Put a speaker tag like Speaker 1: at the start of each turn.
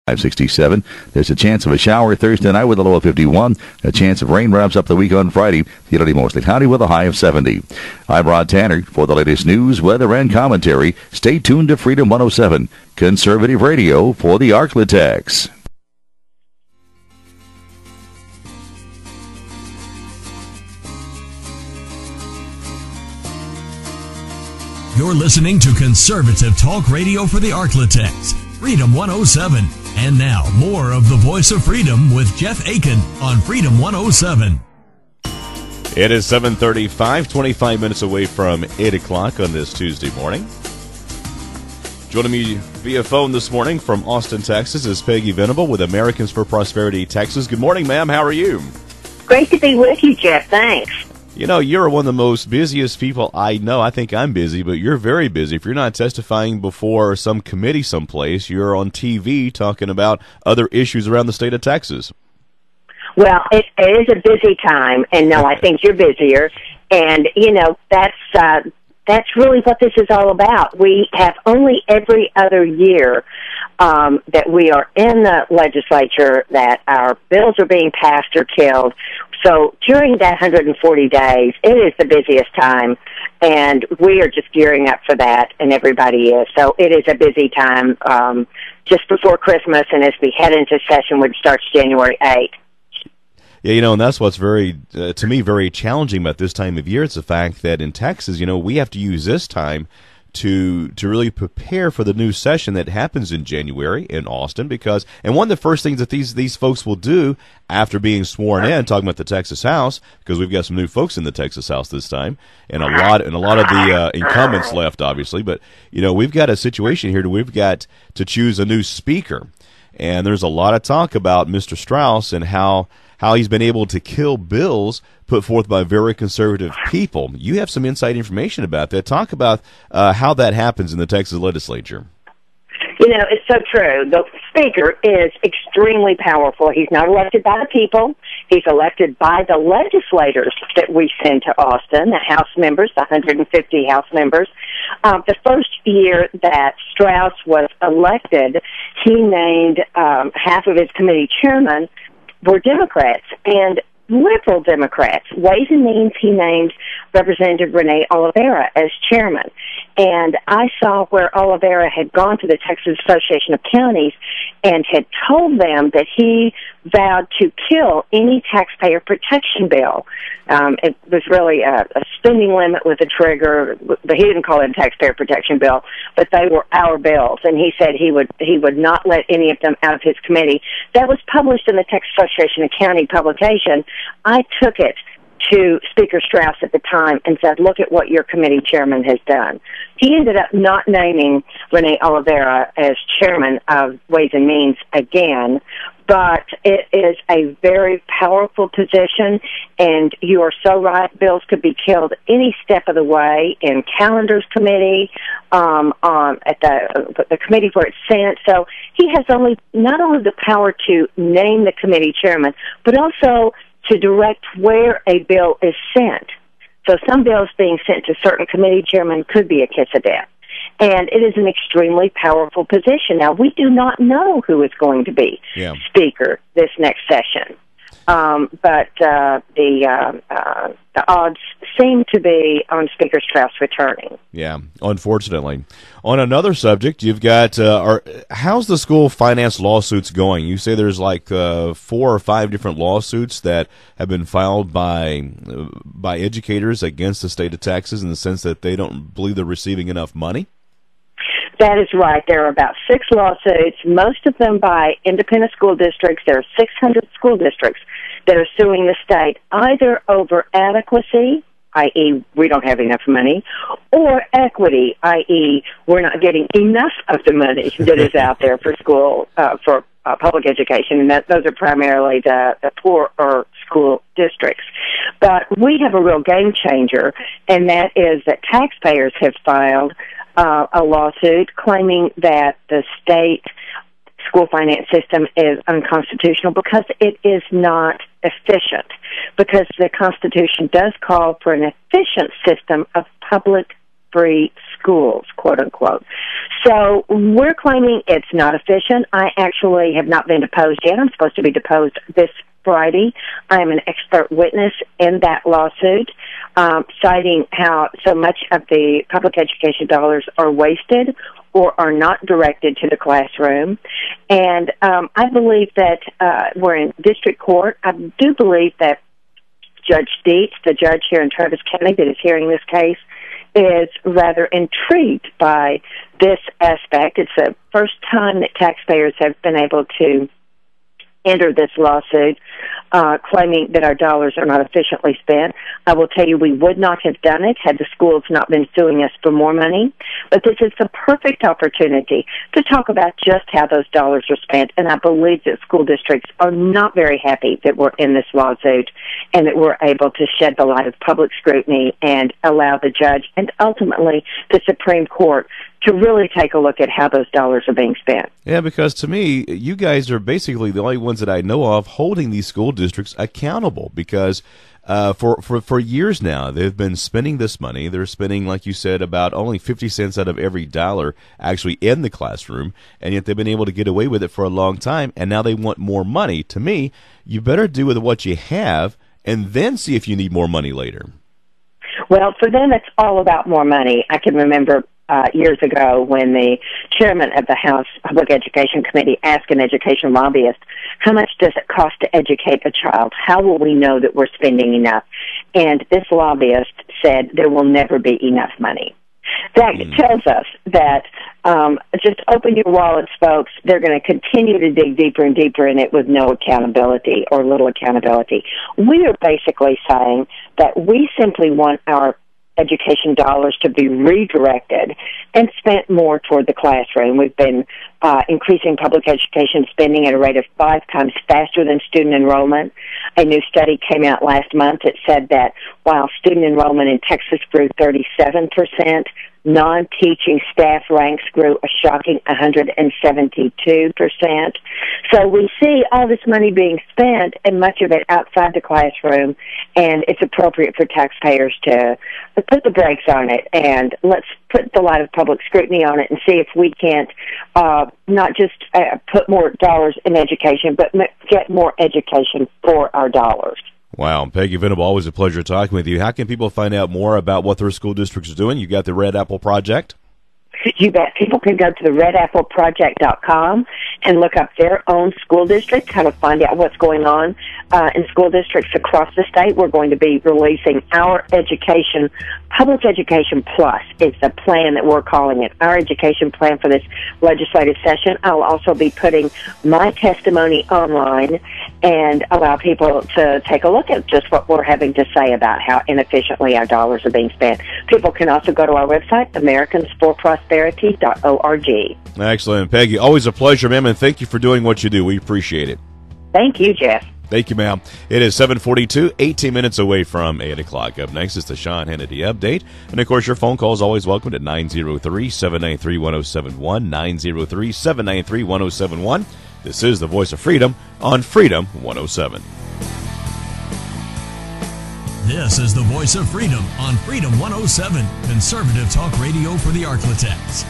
Speaker 1: 567. There's a chance of a shower Thursday night with a low of 51. A chance of rain wraps up the week on Friday. It'll be mostly cloudy with a high of 70. I'm Rod Tanner. For the latest news, weather, and commentary, stay tuned to Freedom 107, Conservative Radio for the Arklatex.
Speaker 2: You're listening to Conservative Talk Radio for the Arklatex, Freedom 107. And now, more of the Voice of Freedom with Jeff Aiken on Freedom 107.
Speaker 3: It is 7:35, 25 minutes away from 8 o'clock on this Tuesday morning. Joining me via phone this morning from Austin, Texas is Peggy Venable with Americans for Prosperity Texas. Good morning, ma'am. How are you?
Speaker 4: Great to be with you, Jeff. Thanks.
Speaker 3: You know, you're one of the most busiest people I know. I think I'm busy, but you're very busy. If you're not testifying before some committee someplace, you're on TV talking about other issues around the state of Texas.
Speaker 4: Well, it is a busy time, and no, I think you're busier. And, you know, that's really what this is all about. We have only every other year that we are in the legislature that our bills are being passed or killed. So during that 140 days, it is the busiest time, and we are just gearing up for that, and everybody is. So it is a busy time just before Christmas, and as we head into session, which starts January 8th.
Speaker 3: Yeah, you know, and that's what's very, to me, very challenging about this time of year. It's the fact that in Texas, you know, we have to use this time to really prepare for the new session that happens in January in Austin, because, and one of the first things that these folks will do after being sworn in, talking about the Texas House, because we've got some new folks in the Texas House this time, and a lot of the incumbents left, obviously, but, you know, we've got a situation here that we've got to choose a new speaker, and there's a lot of talk about Mr. Strauss and how he's been able to kill bills put forth by very conservative people. You have some inside information about that. Talk about how that happens in the Texas legislature.
Speaker 4: You know, it's so true. The speaker is extremely powerful. He's not elected by the people. He's elected by the legislators that we send to Austin, the House members, the 150 House members. The first year that Strauss was elected, he named half of his committee chairmen were Democrats, and liberal Democrats. Ways and Means, he named Representative Renee Oliveira as chairman. And I saw where Oliveira had gone to the Texas Association of Counties and had told them that he vowed to kill any taxpayer protection bill. It was really a spending limit with a trigger, but he didn't call it a taxpayer protection bill, but they were our bills. And he said he would not let any of them out of his committee. That was published in the Texas Association of County publication. I took it to Speaker Strauss at the time and said, look at what your committee chairman has done. He ended up not naming Renee Oliveira as chairman of Ways and Means again, but it is a very powerful position, and you are so right, bills could be killed any step of the way in Calendar's committee, at the committee where it's sent. So he has not only the power to name the committee chairman, but also to direct where a bill is sent. So some bills being sent to certain committee chairmen could be a kiss of death. And it is an extremely powerful position. Now, we do not know who is going to be Speaker this next session. But the odds seem to be on Speaker Strauss returning.
Speaker 3: Yeah, unfortunately. On another subject, you've got how's the school finance lawsuits going? You say there's like 4 or 5 different lawsuits that have been filed by educators against the state of Texas in the sense that they don't believe they're receiving enough money?
Speaker 4: That is right. There are about 6 lawsuits, most of them by independent school districts. There are 600 school districts that are suing the state either over adequacy, i.e., we don't have enough money, or equity, i.e., we're not getting enough of the money that is out there for school, for public education, and those are primarily the poorer school districts. But we have a real game changer, and that is that taxpayers have filed a lawsuit claiming that the state school finance system is unconstitutional because it is not efficient, because the Constitution does call for an efficient system of public free schools, quote unquote. So we're claiming it's not efficient. I actually have not been deposed yet. I'm supposed to be deposed this Friday. I'm an expert witness in that lawsuit, citing how so much of the public education dollars are wasted or are not directed to the classroom. And I believe that we're in district court. I do believe that Judge Dietz, the judge here in Travis County that is hearing this case, is rather intrigued by this aspect. It's the first time that taxpayers have been able to enter this lawsuit, claiming that our dollars are not efficiently spent. I will tell you we would not have done it had the schools not been suing us for more money. But this is the perfect opportunity to talk about just how those dollars are spent. And I believe that school districts are not very happy that we're in this lawsuit and that we're able to shed the light of public scrutiny and allow the judge and ultimately the Supreme Court to really take a look at how those dollars are being spent.
Speaker 3: Yeah, because to me, you guys are basically the only ones that I know of holding these school districts accountable, because for years now, they've been spending this money. They're spending, like you said, about only 50 cents out of every dollar actually in the classroom, and yet they've been able to get away with it for a long time, and now they want more money. To me, you better do with what you have and then see if you need more money later.
Speaker 4: Well, for them, it's all about more money. I can remember years ago when the chairman of the House Public Education Committee asked an education lobbyist, how much does it cost to educate a child? How will we know that we're spending enough? And this lobbyist said there will never be enough money. That tells us that just open your wallets, folks. They're going to continue to dig deeper and deeper in it with no accountability or little accountability. We are basically saying that we simply want our education dollars to be redirected and spent more toward the classroom. We've been increasing public education spending at a rate of 5 times faster than student enrollment. A new study came out last month that said that while student enrollment in Texas grew 37%, non-teaching staff ranks grew a shocking 172%. So we see all this money being spent, and much of it outside the classroom, and it's appropriate for taxpayers to put the brakes on it, and let's put the light of public scrutiny on it and see if we can't not just put more dollars in education, but get more education for our dollars.
Speaker 3: Wow. Peggy Venable, always a pleasure talking with you. How can people find out more about what their school districts are doing? You got the Red Apple Project?
Speaker 4: You bet. People can go to the redappleproject.com and look up their own school district, kind of find out what's going on in school districts across the state. We're going to be releasing our education, Public Education Plus is the plan that we're calling it, our education plan for this legislative session. I'll also be putting my testimony online and allow people to take a look at just what we're having to say about how inefficiently our dollars are being spent. People can also go to our website, americansforprosperity.org.
Speaker 3: Excellent. Peggy, always a pleasure, ma'am, and thank you for doing what you do. We appreciate it.
Speaker 4: Thank you, Jeff.
Speaker 3: Thank you, ma'am. It is 7:42, 18 minutes away from 8 o'clock. Up next is the Sean Hannity Update. And, of course, your phone call is always welcome at 903-793-1071, 903-793-1071. This is the Voice of Freedom on Freedom 107.
Speaker 2: This is the Voice of Freedom on Freedom 107, conservative talk radio for the Arklatex.